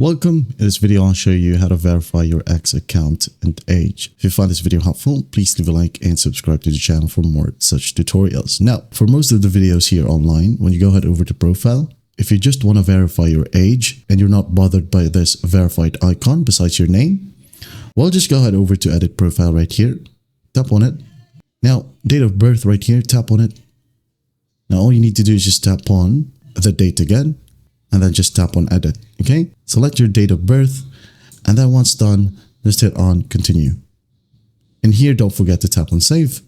Welcome. In this video, I'll show you how to verify your X account and age. If you find this video helpful, please leave a like and subscribe to the channel for more such tutorials. Now, for most of the videos here online, when you go ahead over to profile, if you just want to verify your age and you're not bothered by this verified icon besides your name, well, just go ahead over to edit profile right here. Tap on it. Now, date of birth right here, tap on it. Now, all you need to do is just tap on the date again, and then just tap on edit. Okay, select your date of birth, and then once done, just hit on continue. And here, don't forget to tap on save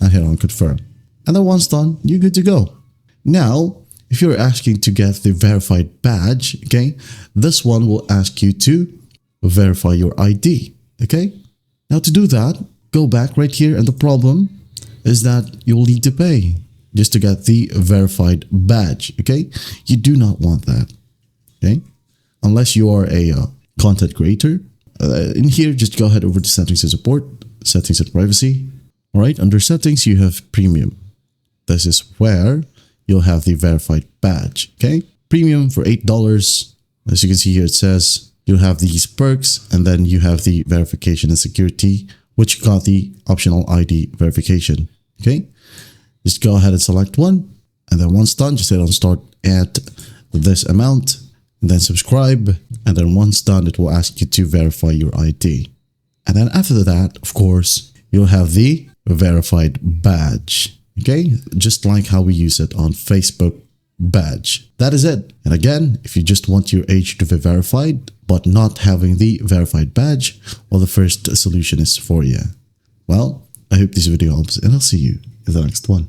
and hit on confirm. And then once done, you're good to go. Now, if you're asking to get the verified badge, okay, this one will ask you to verify your ID. Okay, now to do that, go back right here, and the problem is that you'll need to pay just to get the verified badge. Okay, you do not want that. Okay, unless you are a content creator. In here, just go ahead over to settings and support, settings and privacy. All right, under settings, you have premium. This is where you'll have the verified badge. Okay, premium for $8. As you can see here, it says you'll have these perks, and then you have the verification and security, which got the optional ID verification. Okay, just go ahead and select one, and then once done, just hit on start at this amount, and then subscribe, and then once done, it will ask you to verify your ID. And then after that, of course, you'll have the verified badge. Okay, just like how we use it on Facebook badge. That is it. And again, if you just want your age to be verified, but not having the verified badge, well, the first solution is for you. Well, I hope this video helps, and I'll see you in the next one.